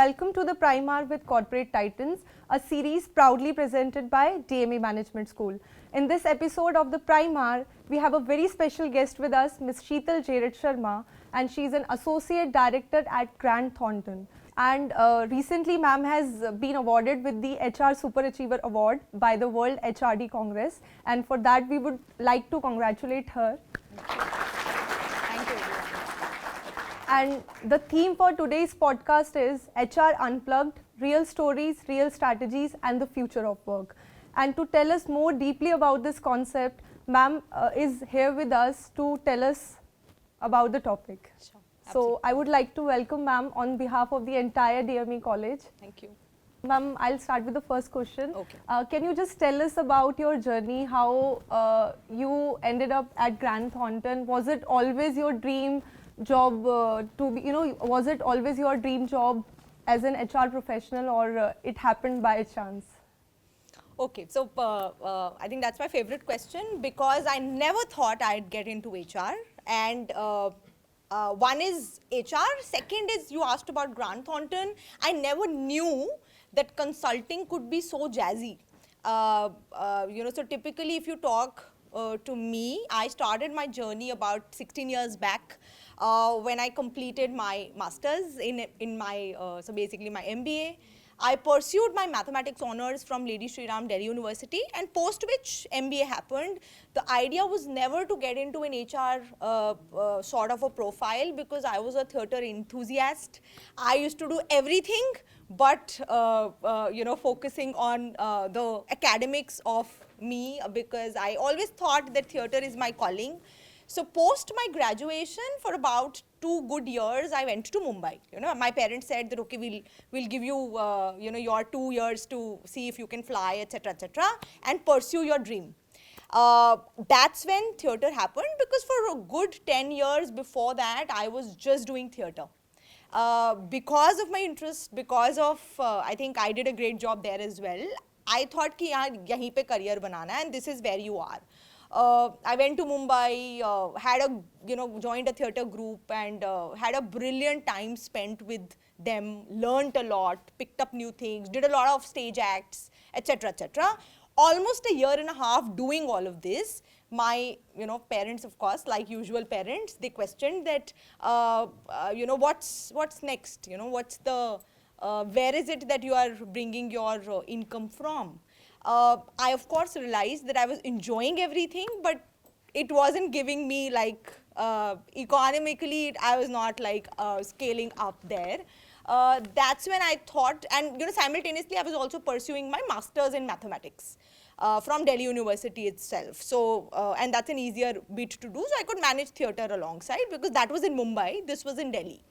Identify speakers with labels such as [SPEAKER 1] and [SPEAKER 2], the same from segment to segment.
[SPEAKER 1] welcome to the Primar with Corporate Titans, a series proudly presented by DME Management School. In this episode of the Primar, we have a very special guest with us, Ms. Sheetal Sharma, and she is an Associate Director at Grant Thornton. And recently, ma'am has been awarded with the HR Super Achiever Award by the World HRD Congress, and for that we would like to congratulate her.
[SPEAKER 2] Thank you.
[SPEAKER 1] And the theme for today's podcast is HR Unplugged, Real Stories, Real Strategies and the Future of Work. And to tell us more deeply about this concept, ma'am is here with us to tell us about the topic.
[SPEAKER 2] Sure.
[SPEAKER 1] So I would like to welcome ma'am on behalf of the entire DME college.
[SPEAKER 2] Thank you.
[SPEAKER 1] Ma'am, I'll start with the first question.
[SPEAKER 2] Okay.
[SPEAKER 1] Can you just tell us about your journey, how you ended up at Grant Thornton? Was it always your dream job to be, was it always your dream job as an HR professional, or it happened by chance?
[SPEAKER 2] Okay, so I think that's my favorite question because I never thought I'd get into HR. And one is HR, second is you asked about Grant Thornton. I never knew that consulting could be so jazzy. So typically if you talk to me, I started my journey about 16 years back when I completed my master's in my, so basically my MBA. I pursued my mathematics honors from Lady Shri Ram Delhi University, and post which MBA happened. The idea was never to get into an HR sort of a profile because I was a theatre enthusiast. I used to do everything but focusing on the academics of me because I always thought that theatre is my calling. So post my graduation, for about 2 good years, I went to Mumbai. My parents said that okay, we'll give you your 2 years to see if you can fly, etc., and pursue your dream. That's when theatre happened, because for a good 10 years before that, I was just doing theatre. Because of my interest, because of I think I did a great job there as well. I thought ki yahin pe career banana, and this is where you are. I went to Mumbai, joined a theatre group and had a brilliant time spent with them, learnt a lot, picked up new things, did a lot of stage acts, etc., etc. Almost a year and a half doing all of this, my parents, of course, like usual parents, they questioned that what's next, what's the where is it that you are bringing your income from? I of course realized that I was enjoying everything, but it wasn't giving me like economically, I was not like scaling up there. That's when I thought, and simultaneously I was also pursuing my master's in mathematics from Delhi University itself. So, and that's an easier bit to do, so I could manage theatre alongside because that was in Mumbai, this was in Delhi.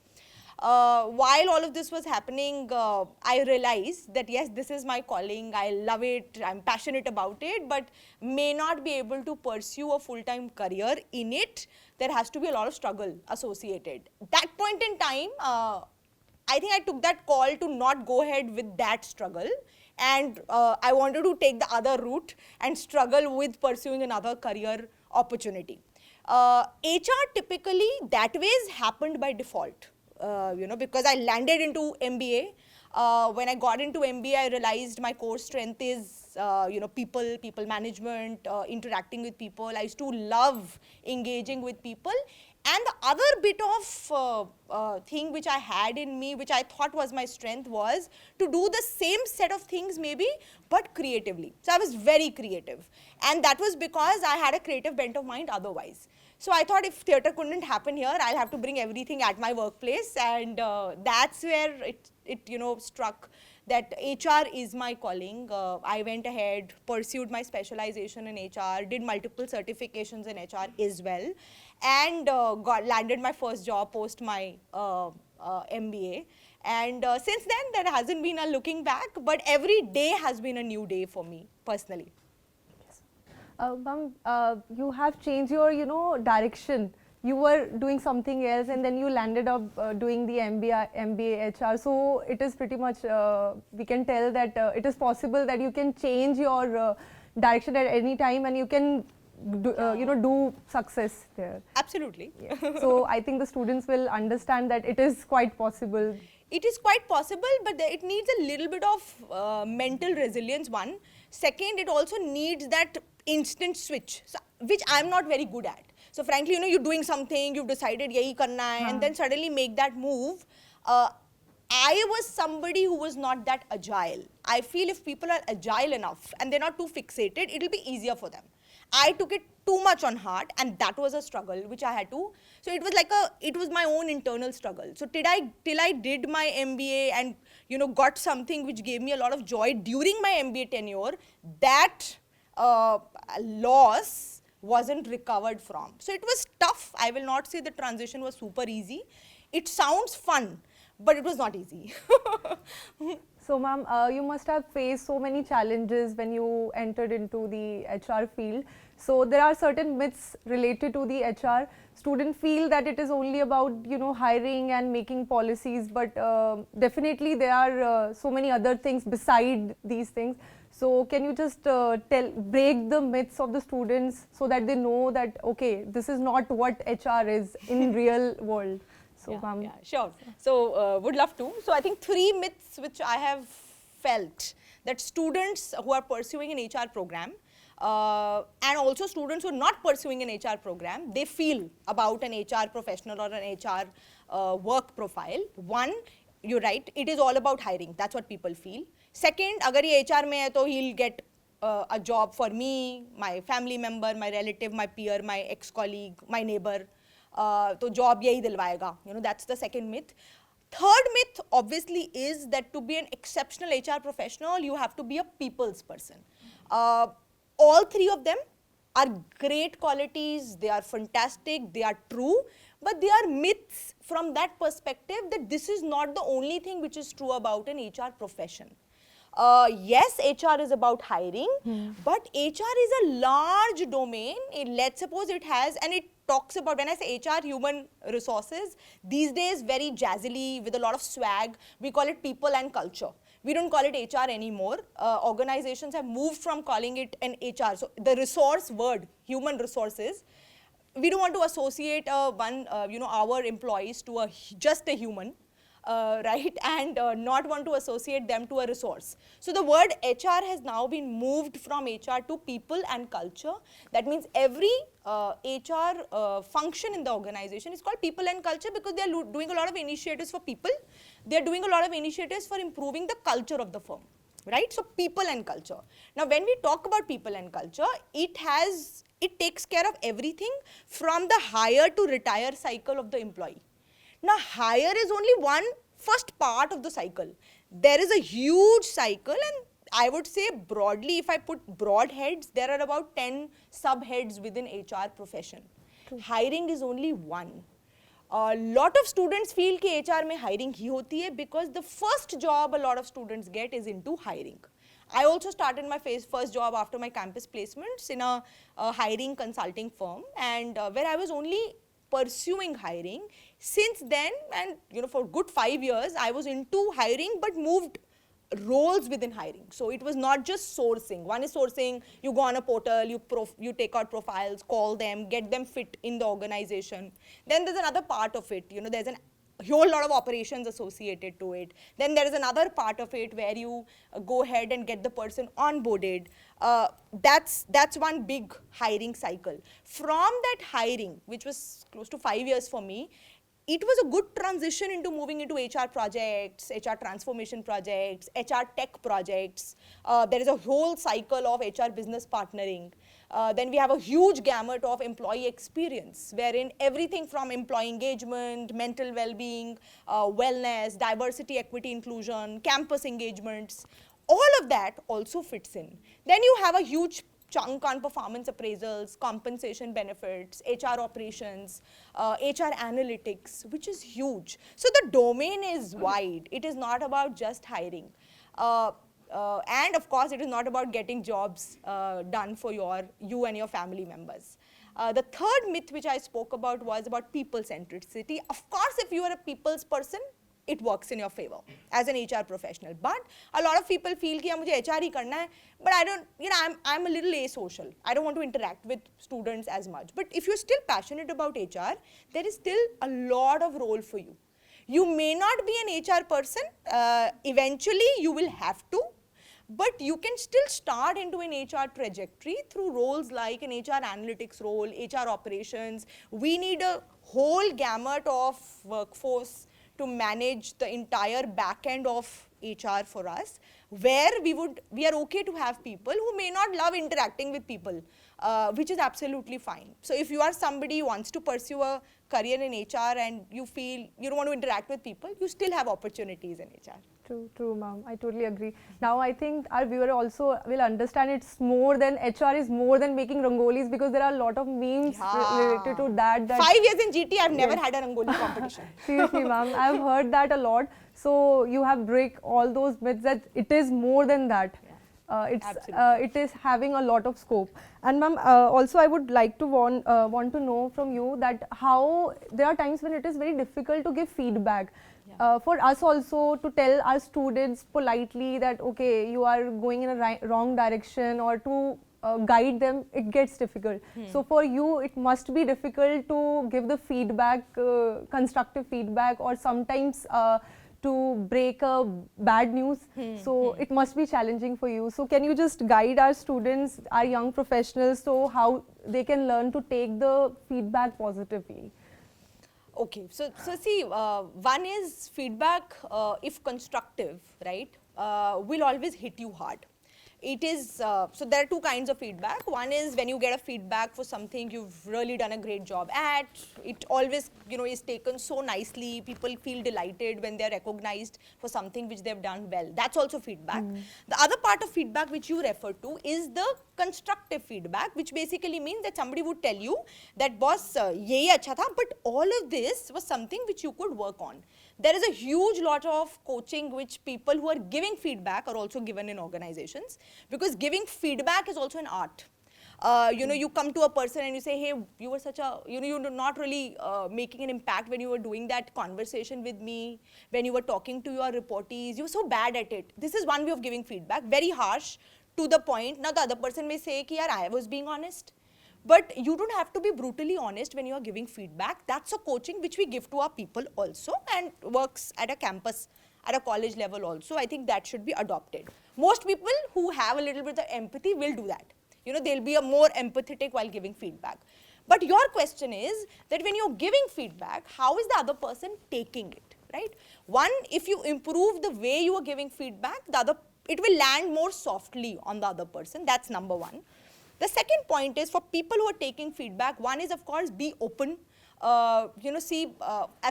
[SPEAKER 2] While all of this was happening, I realized that yes, this is my calling, I love it, I'm passionate about it, but may not be able to pursue a full-time career in it. There has to be a lot of struggle associated. That point in time, I think I took that call to not go ahead with that struggle, and I wanted to take the other route and struggle with pursuing another career opportunity. HR typically that ways happened by default. Because I landed into MBA. When I got into MBA, I realized my core strength is, people management, interacting with people. I used to love engaging with people. And the other bit of thing which I had in me, which I thought was my strength, was to do the same set of things maybe, but creatively. So I was very creative. And that was because I had a creative bent of mind otherwise. So I thought if theatre couldn't happen here, I'll have to bring everything at my workplace, and that's where it struck that HR is my calling. I went ahead, pursued my specialization in HR, did multiple certifications in HR as well, and landed my first job post my MBA. And since then, there hasn't been a looking back, but every day has been a new day for me personally.
[SPEAKER 1] Ma'am, you have changed your, direction. You were doing something else and then you landed up doing the MBA HR. So it is pretty much, we can tell that it is possible that you can change your direction at any time and you can do success there.
[SPEAKER 2] Absolutely.
[SPEAKER 1] Yeah. So I think the students will understand that it is quite possible.
[SPEAKER 2] It is quite possible, but it needs a little bit of mental resilience, one. Second, it also needs that instant switch, so, which I'm not very good at. So frankly, you're doing something, you've decided yahi karna hai, and then suddenly make that move. I was somebody who was not that agile. I feel if people are agile enough and they're not too fixated, it'll be easier for them. I took it too much on heart, and that was a struggle which I had to. So it was like it was my own internal struggle. So till I did my MBA and got something which gave me a lot of joy during my MBA tenure, that loss wasn't recovered from. So it was tough. I will not say the transition was super easy. It sounds fun, but it was not easy.
[SPEAKER 1] So ma'am, you must have faced so many challenges when you entered into the HR field. So there are certain myths related to the HR. Students feel that it is only about hiring and making policies, but definitely there are so many other things beside these things. So can you just break the myths of the students so that they know that okay, this is not what HR is in real world. So
[SPEAKER 2] yeah, sure. So would love to. So I think 3 myths which I have felt that students who are pursuing an HR program and also students who are not pursuing an HR program, they feel about an HR professional or an HR work profile. One, you're right, it is all about hiring. That's what people feel. Second, agar ye HR mein hai, to he'll get a job for me, my family member, my relative, my peer, my ex-colleague, my neighbor. तो job यही दिलवाएगा, that's the second myth. Third myth obviously is that to be an exceptional HR professional, you have to be a people's person. All 3 of them are great qualities, they are fantastic, they are true, but they are myths from that perspective that this is not the only thing which is true about an HR profession. Yes, HR is about hiring, but HR is a large domain. Let's suppose it has, and it talks about, when I say HR, human resources, these days very jazzily with a lot of swag, we call it people and culture. We don't call it HR anymore. Organizations have moved from calling it an HR. So the resource word, human resources, we don't want to associate our employees to just a human. Right, and not want to associate them to a resource. So the word HR has now been moved from HR to people and culture. That means every HR function in the organization is called people and culture because they are doing a lot of initiatives for people. They are doing a lot of initiatives for improving the culture of the firm. Right, so people and culture. Now when we talk about people and culture, it takes care of everything from the hire to retire cycle of the employee. Now, hire is only one first part of the cycle. There is a huge cycle, and I would say broadly, if I put broad heads, there are about 10 subheads within HR profession. Hiring is only one. A lot of students feel that HR mein hiring hi hoti hai because the first job a lot of students get is into hiring. I also started my first job after my campus placements in a hiring consulting firm, and where I was only pursuing hiring. Since then, and for good 5 years, I was into hiring but moved roles within hiring. So it was not just sourcing. One is sourcing, you go on a portal, you take out profiles, call them, get them fit in the organization. Then there's another part of it, there's a whole lot of operations associated to it. Then there is another part of it where you go ahead and get the person onboarded. That's one big hiring cycle. From that hiring, which was close to 5 years for me, it was a good transition into moving into HR projects, HR transformation projects, HR tech projects. There is a whole cycle of HR business partnering. Then we have a huge gamut of employee experience, wherein everything from employee engagement, mental well-being, wellness, diversity, equity, inclusion, campus engagements, all of that also fits in. Then you have a huge chunk on performance appraisals, compensation benefits, HR operations, HR analytics, which is huge. So the domain is wide. It is not about just hiring. And of course, it is not about getting jobs done for you and your family members. The third myth which I spoke about was about people centricity. Of course, if you are a people's person, it works in your favor as an HR professional. But a lot of people feel that I have to do HR, but I don't, I'm a little asocial. I don't want to interact with students as much. But if you're still passionate about HR, there is still a lot of role for you. You may not be an HR person, eventually you will have to, but you can still start into an HR trajectory through roles like an HR analytics role, HR operations. We need a whole gamut of workforce to manage the entire back end of HR for us, where we are okay to have people who may not love interacting with people, which is absolutely fine. So if you are somebody who wants to pursue a career in HR and you feel you don't want to interact with people, you still have opportunities in HR.
[SPEAKER 1] True, ma'am. I totally agree. Now, I think our viewer also will understand it's more than HR is more than making rangolis, because there are a lot of memes related to that.
[SPEAKER 2] 5 years in GT, I've never had a rangoli competition.
[SPEAKER 1] Seriously, ma'am, I've heard that a lot. So you have break all those myths that it is more than that. It is having a lot of scope. And ma'am, also I would like to want to know from you that how there are times when it is very difficult to give feedback. For us also to tell our students politely that okay, you are going in a wrong direction, or to guide them, it gets difficult. So for you it must be difficult to give the feedback, constructive feedback, or sometimes to break a bad news. So it must be challenging for you. So can you just guide our students, our young professionals, so how they can learn to take the feedback positively?
[SPEAKER 2] Okay, so see, one is feedback, if constructive, right, will always hit you hard. It is, so there are two kinds of feedback. One is when you get a feedback for something you've really done a great job at. It always, is taken so nicely. People feel delighted when they're recognized for something which they've done well. That's also feedback. The other part of feedback which you refer to is the constructive feedback, which basically means that somebody would tell you that boss, ye acha tha, but all of this was something which you could work on. There is a huge lot of coaching which people who are giving feedback are also given in organizations, because giving feedback is also an art. You come to a person and you say, hey, you were such a, you're not really making an impact when you were doing that conversation with me, when you were talking to your reportees, you were so bad at it. This is one way of giving feedback, very harsh, to the point. Now the other person may say, yaar, I was being honest. But you don't have to be brutally honest when you are giving feedback. That's a coaching which we give to our people also, and works at a campus, at a college level also. I think that should be adopted. Most people who have a little bit of empathy will do that. They'll be a more empathetic while giving feedback. But your question is that when you're giving feedback, how is the other person taking it, right? One, if you improve the way you are giving feedback, it will land more softly on the other person. That's number one. The second point is for people who are taking feedback, one is of course be open. As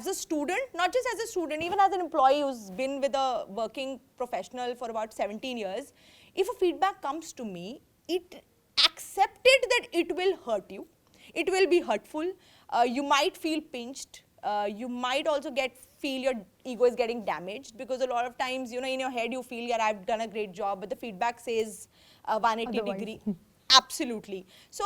[SPEAKER 2] a student, not just as a student, even as an employee who's been with a working professional for about 17 years, if a feedback comes to me, it accepted that it will hurt you. It will be hurtful. You might feel pinched. You might also feel your ego is getting damaged, because a lot of times, in your head you feel, yeah, I've done a great job, but the feedback says 180 degree. Absolutely. So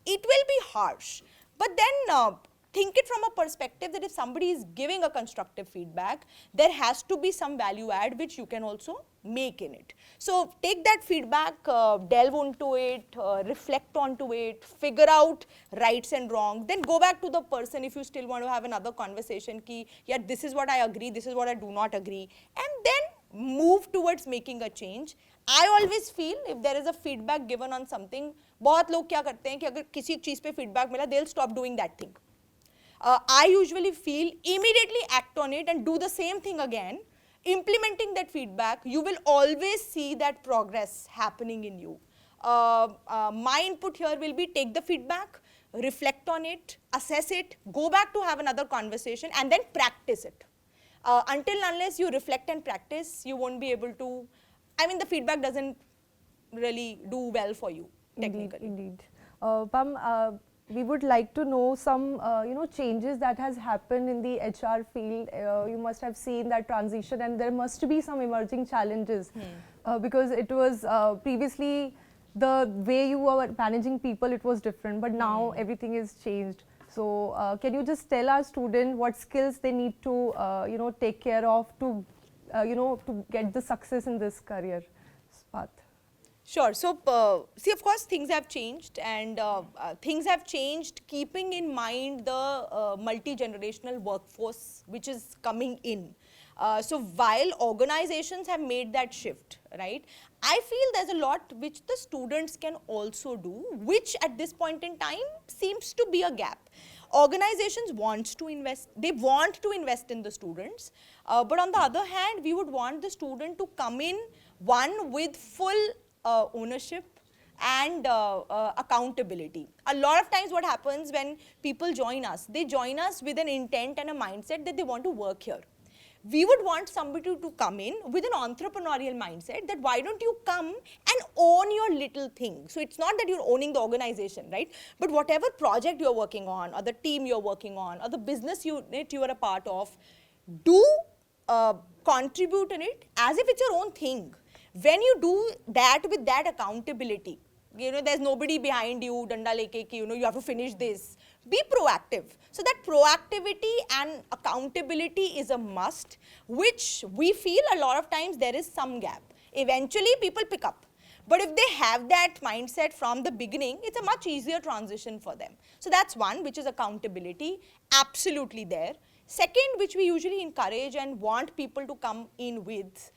[SPEAKER 2] it will be harsh, but then think it from a perspective that if somebody is giving a constructive feedback, there has to be some value add which you can also make in it. So take that feedback, delve into it, reflect onto it, figure out rights and wrongs, then go back to the person if you still want to have another conversation ki, yeah, this is what I agree, this is what I do not agree, and then move towards making a change. I always feel if there is a feedback given on something, बहुत लोग क्या करते हैं कि अगर किसी चीज़ पे feedback मिला, they'll stop doing that thing. I usually feel immediately act on it and do the same thing again. Implementing that feedback, you will always see that progress happening in you. My input here will be take the feedback, reflect on it, assess it, go back to have another conversation, and then practice it. Until unless you reflect and practice, you won't be able to, the feedback doesn't really do well for you, technically.
[SPEAKER 1] Indeed. Pam, we would like to know some, changes that has happened in the HR field. You must have seen that transition, and there must be some emerging challenges because it was previously the way you were managing people, it was different, but now everything is changed. So can you just tell our students what skills they need to, take care of to, to get the success in this career path?
[SPEAKER 2] Sure. So, see, of course, things have changed, and things have changed keeping in mind the multi-generational workforce which is coming in. So, while organizations have made that shift, right, I feel there's a lot which the students can also do, which at this point in time seems to be a gap. Organizations wants to invest, they want to invest in the students, but on the other hand, we would want the student to come in, one, with full ownership and accountability. A lot of times what happens when people join us, they join us with an intent and a mindset that they want to work here. We would want somebody to come in with an entrepreneurial mindset that why don't you come and own your little thing. So it's not that you're owning the organization, right? But whatever project you're working on, or the team you're working on, or the business unit you are a part of, do contribute in it as if it's your own thing. When you do that with that accountability, there's nobody behind you, danda leke ki, you have to finish this. Be proactive. So that proactivity and accountability is a must, which we feel a lot of times there is some gap. Eventually people pick up. But if they have that mindset from the beginning, it's a much easier transition for them. So that's one, which is accountability, absolutely there. Second, which we usually encourage and want people to come in with,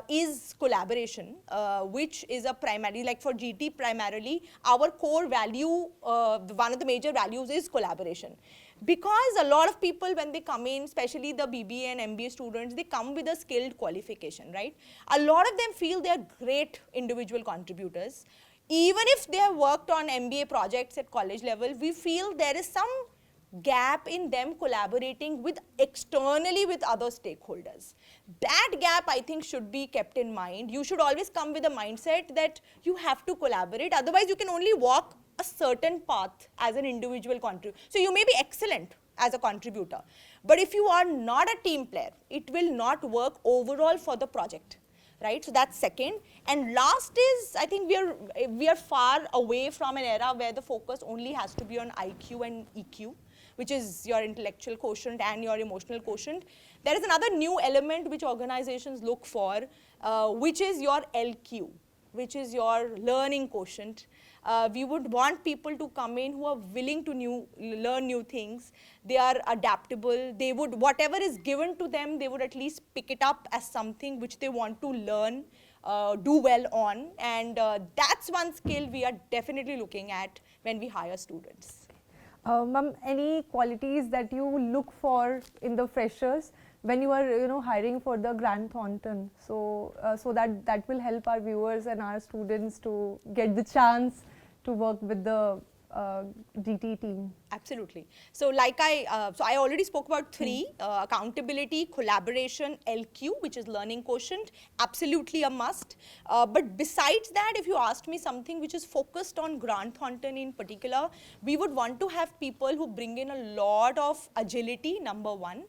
[SPEAKER 2] is collaboration, which is a primary, like for GT primarily, our core value, one of the major values is collaboration. Because a lot of people when they come in, especially the BBA and MBA students, they come with a skilled qualification, right? A lot of them feel they are great individual contributors. Even if they have worked on MBA projects at college level, we feel there is some gap in them collaborating with externally with other stakeholders. That gap I think should be kept in mind. You should always come with a mindset that you have to collaborate, otherwise you can only walk a certain path as an individual contributor. So you may be excellent as a contributor, but if you are not a team player, it will not work overall for the project. Right, so that's second. And last is, I think we are far away from an era where the focus only has to be on IQ and EQ, which is your intellectual quotient and your emotional quotient. There is another new element which organizations look for, which is your LQ, which is your learning quotient. We would want people to come in who are willing to learn new things. They are adaptable. They would, whatever is given to them, they would at least pick it up as something which they want to learn, do well on. And that's one skill we are definitely looking at when we hire students.
[SPEAKER 1] Ma'am, any qualities that you look for in the freshers when you are hiring for the Grant Thornton, so that will help our viewers and our students to get the chance to work with the GT team?
[SPEAKER 2] Absolutely. So like I already spoke about three, accountability, collaboration, LQ, which is learning quotient, absolutely a must. But besides that, if you asked me something which is focused on Grant Thornton in particular, we would want to have people who bring in a lot of agility, number one,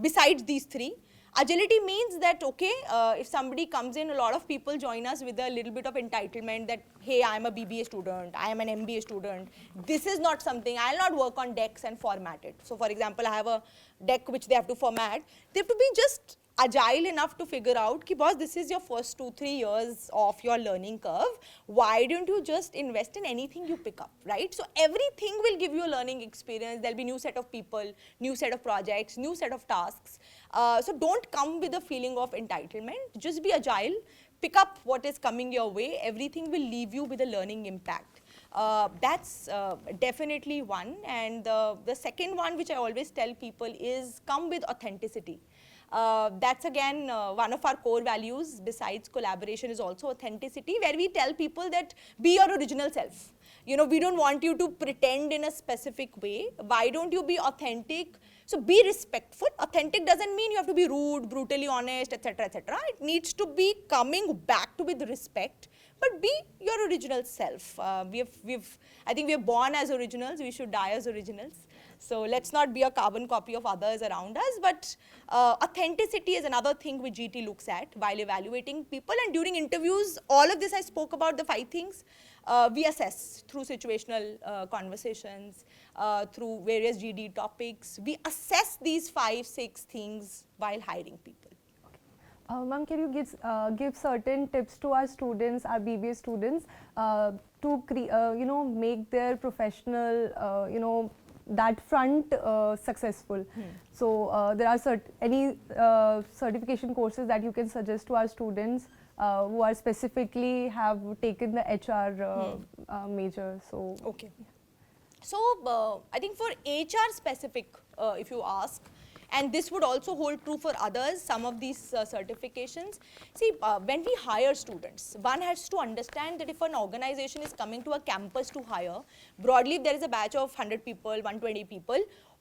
[SPEAKER 2] besides these three. Agility means that, okay, if somebody comes in, a lot of people join us with a little bit of entitlement that, hey, I am a BBA student, I am an MBA student. This is not something, I'll not work on decks and format it. So for example, I have a deck which they have to format. They have to be just agile enough to figure out, ki boss, this is your first 2-3 years of your learning curve. Why don't you just invest in anything you pick up, right? So everything will give you a learning experience. There'll be new set of people, new set of projects, new set of tasks. So don't come with a feeling of entitlement. Just be agile. Pick up what is coming your way. Everything will leave you with a learning impact. That's definitely one. And the second one, which I always tell people, is come with authenticity. That's again one of our core values besides collaboration is also authenticity, where we tell people that be your original self. We don't want you to pretend in a specific way. Why don't you be authentic? So be respectful. Authentic doesn't mean you have to be rude, brutally honest, etc., etc. It needs to be coming back to with respect, but be your original self. I think we are born as originals. We should die as originals. So let's not be a carbon copy of others around us, but authenticity is another thing which GT looks at while evaluating people. And during interviews, all of this I spoke about, the 5 things, we assess through situational conversations, through various GD topics. We assess these 5-6 things while hiring people.
[SPEAKER 1] Ma'am, can you give certain tips to our students, our BBA students, to make their professional, that front successful? So there are any certification courses that you can suggest to our students who are specifically have taken the HR major? So
[SPEAKER 2] Okay. So I think for HR specific, if you ask, and this would also hold true for others, some of these certifications. See, when we hire students, one has to understand that if an organization is coming to a campus to hire, broadly if there is a batch of 100 people, 120 people,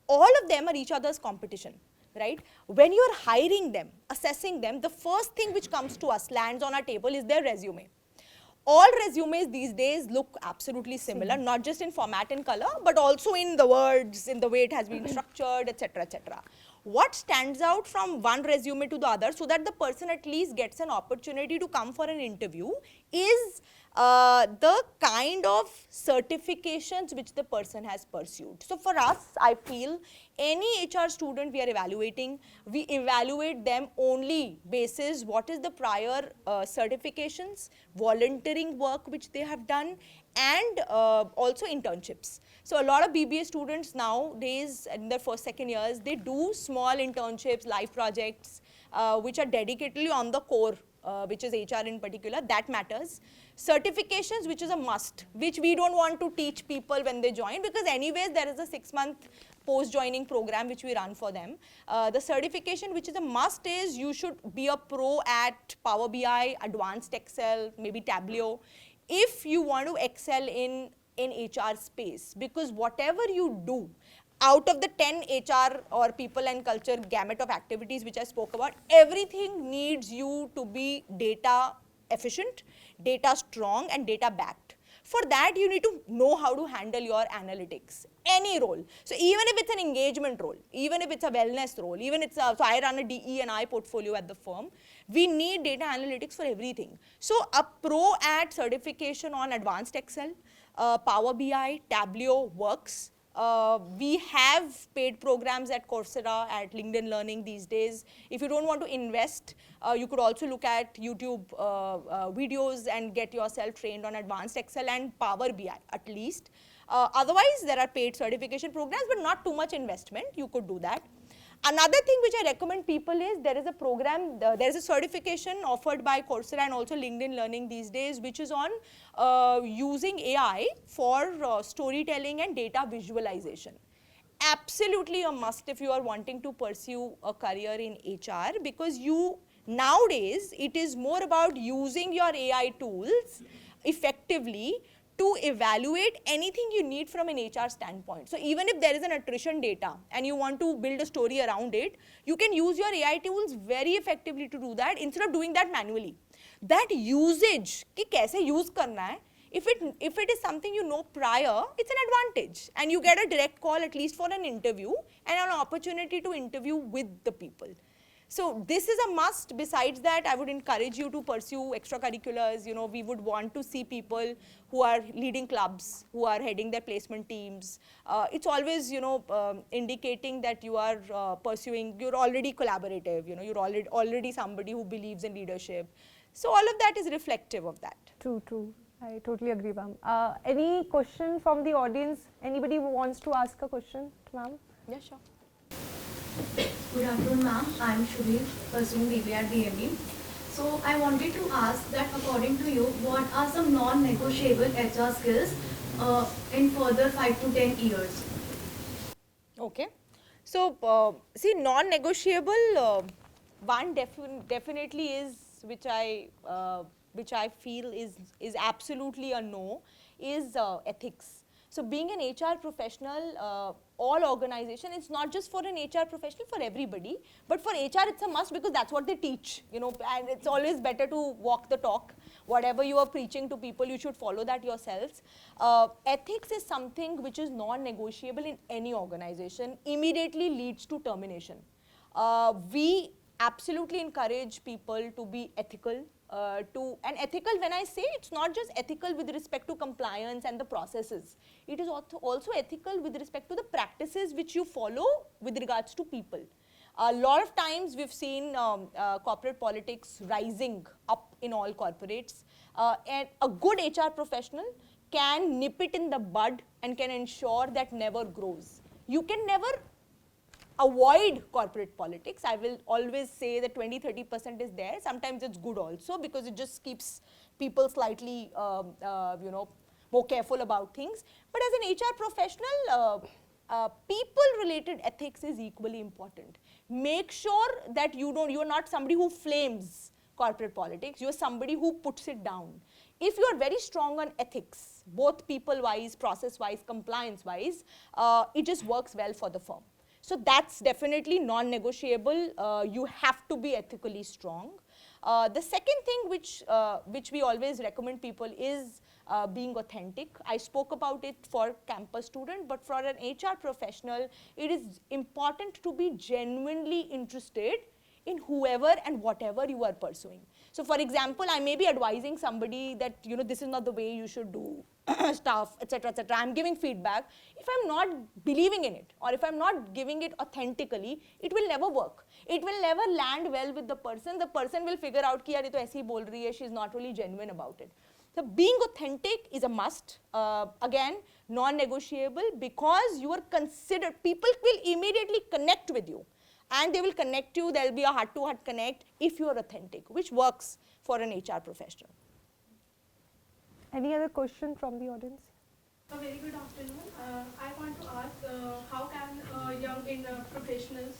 [SPEAKER 2] all of them are each other's competition, right? When you are hiring them, assessing them, the first thing which comes to us, lands on our table, is their resume. All resumes these days look absolutely similar, not just in format and color, but also in the words, in the way it has been structured, etc., etc. What stands out from one resume to the other, so that the person at least gets an opportunity to come for an interview, is the kind of certifications which the person has pursued. So for us, I feel any HR student we are evaluating, we evaluate them only basis what is the prior certifications, volunteering work which they have done, and also internships. So a lot of BBA students nowadays in their first, second years, they do small internships, live projects, which are dedicatedly on the core, which is HR in particular. That matters. Certifications, which is a must, which we don't want to teach people when they join, because anyways there is a 6-month post-joining program which we run for them. The certification which is a must is you should be a pro at Power BI, Advanced Excel, maybe Tableau, if you want to excel in HR space, because whatever you do, out of the 10 HR or people and culture gamut of activities which I spoke about, everything needs you to be data efficient, data strong, and data backed. For that, you need to know how to handle your analytics, any role. So even if it's an engagement role, even if it's a wellness role, even it's a, so I run a DE&I portfolio at the firm, we need data analytics for everything. So a pro at certification on Advanced Excel, Power BI, Tableau works. We have paid programs at Coursera, at LinkedIn Learning these days. If you don't want to invest, you could also look at YouTube videos and get yourself trained on Advanced Excel and Power BI at least. Otherwise, there are paid certification programs, but not too much investment. You could do that. Another thing which I recommend people is, there is a program, there is a certification offered by Coursera and also LinkedIn Learning these days, which is on using AI for storytelling and data visualization. Absolutely a must if you are wanting to pursue a career in HR, because nowadays it is more about using your AI tools effectively to evaluate anything you need from an HR standpoint. So even if there is an attrition data and you want to build a story around it, you can use your AI tools very effectively to do that instead of doing that manually. That usage, कि कैसे use करना है, if it is something you know prior, it's an advantage, and you get a direct call at least for an interview and an opportunity to interview with the people. So this is a must. Besides that, I would encourage you to pursue extracurriculars. We would want to see people who are leading clubs, who are heading their placement teams. It's always, indicating that you are you're already collaborative, you're already somebody who believes in leadership. So all of that is reflective of that.
[SPEAKER 1] True, true. I totally agree, ma'am. Any question from the audience? Anybody who wants to ask a question, ma'am?
[SPEAKER 2] Yeah, sure.
[SPEAKER 3] Good afternoon, ma'am. I am Shubhi, pursuing BBA at DME. So I wanted to ask that according to you, what are some non-negotiable HR skills in further 5 to 10 years?
[SPEAKER 2] Okay. So see, non-negotiable, one definitely is, which I feel is absolutely a no, is ethics. So being an HR professional, all organization, it's not just for an HR professional, for everybody, but for HR it's a must, because that's what they teach, and it's always better to walk the talk. Whatever you are preaching to people, you should follow that yourselves. Ethics is something which is non-negotiable in any organization, immediately leads to termination. We absolutely encourage people to be ethical. And ethical, when I say, it's not just ethical with respect to compliance and the processes. It is also ethical with respect to the practices which you follow with regards to people. A lot of times we've seen corporate politics rising up in all corporates, and a good HR professional can nip it in the bud and can ensure that never grows. You can never avoid corporate politics. I will always say that 20-30% is there. Sometimes it's good also because it just keeps people slightly more careful about things. But as an HR professional, people-related ethics is equally important. Make sure that you are not somebody who flames corporate politics. You are somebody who puts it down. If you are very strong on ethics, both people-wise, process-wise, compliance-wise, it just works well for the firm. So that's definitely non-negotiable. You have to be ethically strong. The second thing which we always recommend people is being authentic. I spoke about it for campus student, but for an HR professional, it is important to be genuinely interested in whoever and whatever you are pursuing. So for example, I may be advising somebody that this is not the way you should do stuff, etc., etc. I'm giving feedback. If I'm not believing in it, or if I'm not giving it authentically, it will never work. It will never land well with the person. The person will figure out कि यार ये तो ऐसे ही बोल रही है, she's not really genuine about it. So being authentic is a must. Again, non-negotiable, because you are considered. People will immediately connect with you. And they will connect you, there will be a heart-to-heart connect if you are authentic, which works for an HR professional.
[SPEAKER 1] Any other question from the audience?
[SPEAKER 4] A very good afternoon. I want to ask, how can young professionals,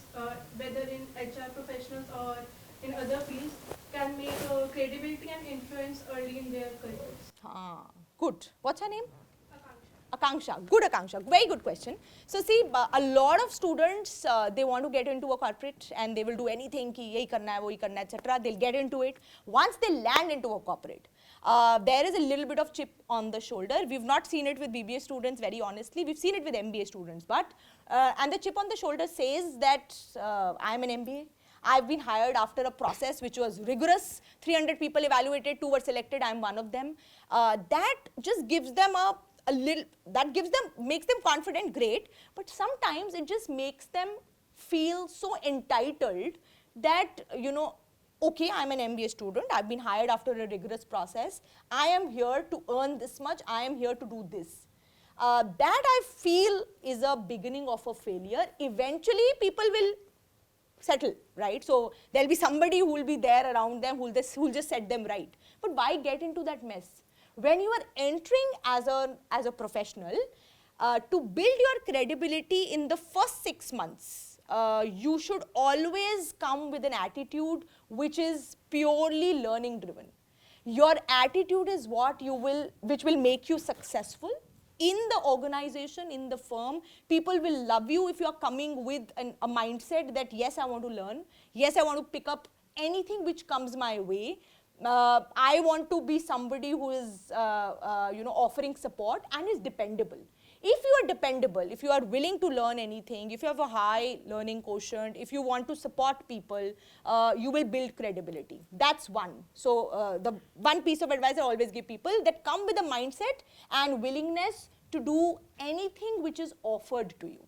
[SPEAKER 4] whether in HR professionals or in other fields, can make credibility and influence early in their careers?
[SPEAKER 2] Good. What's her name?
[SPEAKER 4] Akanksha.
[SPEAKER 2] Akanksha, good Akanksha, very good question. So see, a lot of students, they want to get into a corporate and they will do anything, ki yehi karna hai, wohi karna hai, etc. They'll get into it. Once they land into a corporate, there is a little bit of chip on the shoulder. We've not seen it with BBA students, very honestly. We've seen it with MBA students, but, and the chip on the shoulder says that I'm an MBA. I've been hired after a process which was rigorous. 300 people evaluated, 2 were selected, I'm one of them. That just gives them a little, makes them confident, great, but sometimes it just makes them feel so entitled that, okay, I'm an MBA student, I've been hired after a rigorous process, I am here to earn this much, I am here to do this. That I feel is a beginning of a failure. Eventually, people will settle, right? So there'll be somebody who will be there around them who will just set them right. But why get into that mess? When you are entering as a professional, to build your credibility in the first 6 months, you should always come with an attitude which is purely learning driven. Your attitude is which will make you successful in the organization, in the firm. People will love you if you are coming with a mindset that yes, I want to learn, yes, I want to pick up anything which comes my way. I want to be somebody who is offering support and is dependable. If you are dependable, if you are willing to learn anything, if you have a high learning quotient, if you want to support people, you will build credibility. That's one. So the one piece of advice I always give people, that come with a mindset and willingness to do anything which is offered to you.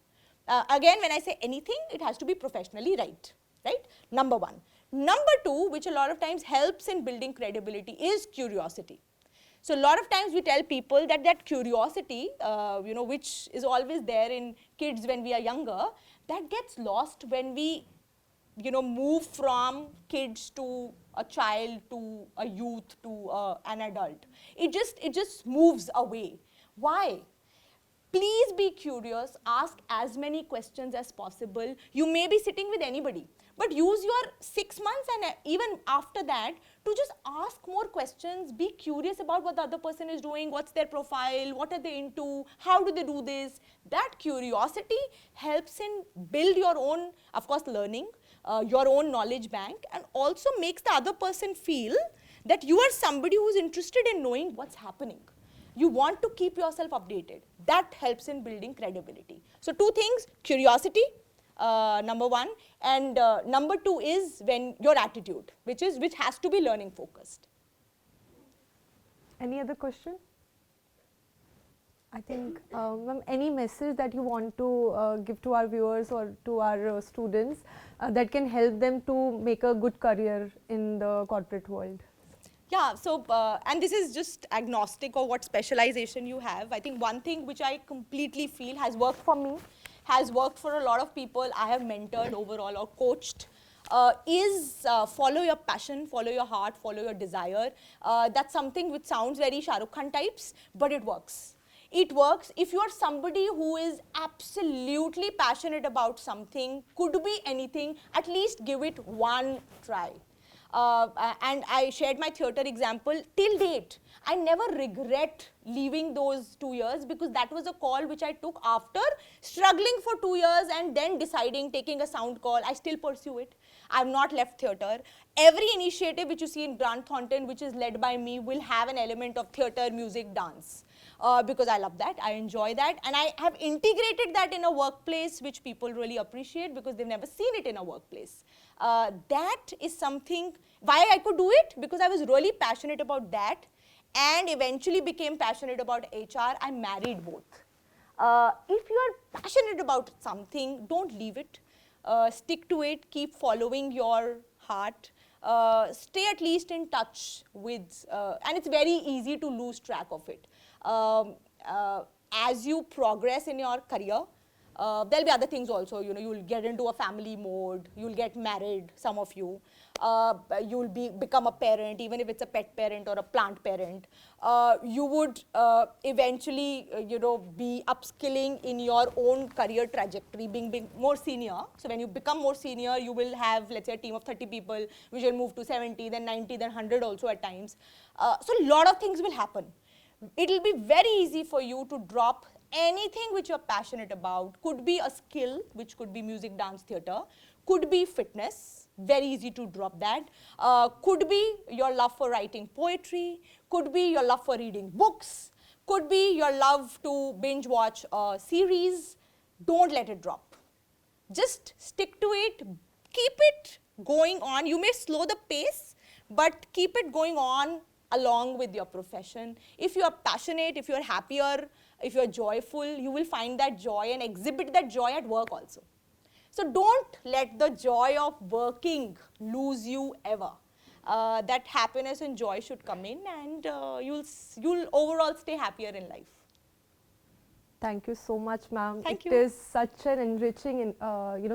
[SPEAKER 2] Again, when I say anything, it has to be professionally right? Number one. Number two, which a lot of times helps in building credibility, is curiosity. So a lot of times we tell people that curiosity, which is always there in kids when we are younger, that gets lost when we, move from kids to a child to a youth to an adult. It just moves away. Why? Please be curious, ask as many questions as possible. You may be sitting with anybody, but use your 6 months and even after that to just ask more questions, be curious about what the other person is doing, what's their profile, what are they into, how do they do this. That curiosity helps in build your own, of course, learning, your own knowledge bank, and also makes the other person feel that you are somebody who's interested in knowing what's happening. You want to keep yourself updated. That helps in building credibility. So 2 things, curiosity, number 1, and number 2 is when your attitude, which has to be learning focused.
[SPEAKER 1] Any other question? I think, ma'am, any message that you want to give to our viewers or to our students that can help them to make a good career in the corporate world?
[SPEAKER 2] Yeah, so, and this is just agnostic of what specialization you have. I think one thing which I completely feel has worked for me, has worked for a lot of people I have mentored overall or coached, is follow your passion, follow your heart, follow your desire. That's something which sounds very Shah Rukh Khan types, but it works. It works if you are somebody who is absolutely passionate about something, could be anything, at least give it one try. And I shared my theatre example. Till date, I never regret leaving those 2 years, because that was a call which I took after struggling for 2 years and then deciding, taking a sound call. I still pursue it. I have not left theatre. Every initiative which you see in Grant Thornton, which is led by me, will have an element of theatre, music, dance. Because I love that, I enjoy that, and I have integrated that in a workplace which people really appreciate because they've never seen it in a workplace. That is something, why I could do it, because I was really passionate about that and eventually became passionate about HR. I married both. If you are passionate about something, don't leave it. Stick to it, keep following your heart. Stay at least in touch with, and it's very easy to lose track of it. As you progress in your career, there'll be other things also, you know, you'll get into a family mode, you'll get married, some of you, you'll become a parent, even if it's a pet parent or a plant parent. You would eventually, you know, be upskilling in your own career trajectory, being more senior. So when you become more senior, you will have, let's say, a team of 30 people, which will move to 70, then 90, then 100 also at times. So a lot of things will happen. It'll be very easy for you to drop anything which you're passionate about. Could be a skill, which could be music, dance, theatre. Could be fitness, very easy to drop that. Could be your love for writing poetry. Could be your love for reading books. Could be your love to binge watch a series. Don't let it drop. Just stick to it, keep it going on. You may slow the pace, but keep it going on along with your profession. If you are passionate, if you are happier, if you are joyful, you will find that joy and exhibit that joy at work also. So don't let the joy of working lose you ever. That happiness and joy should come in, and you'll overall stay happier in life.
[SPEAKER 1] Thank you so much, ma'am.
[SPEAKER 2] Thank you.
[SPEAKER 1] It is such an enriching,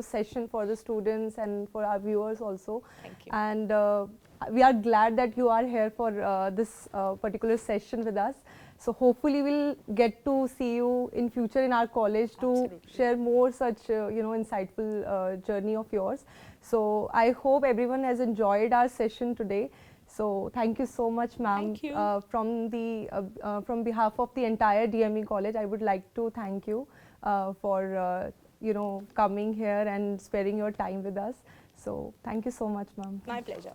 [SPEAKER 1] session for the students and for our viewers also.
[SPEAKER 2] Thank you.
[SPEAKER 1] And we are glad that you are here for this particular session with us. So hopefully we'll get to see you in future in our college to
[SPEAKER 2] Absolutely.
[SPEAKER 1] share more such, insightful journey of yours. So I hope everyone has enjoyed our session today. So thank you so much, ma'am.
[SPEAKER 2] Thank you.
[SPEAKER 1] From behalf of the entire DME college, I would like to thank you for coming here and sparing your time with us. So thank you so much, ma'am.
[SPEAKER 2] My pleasure.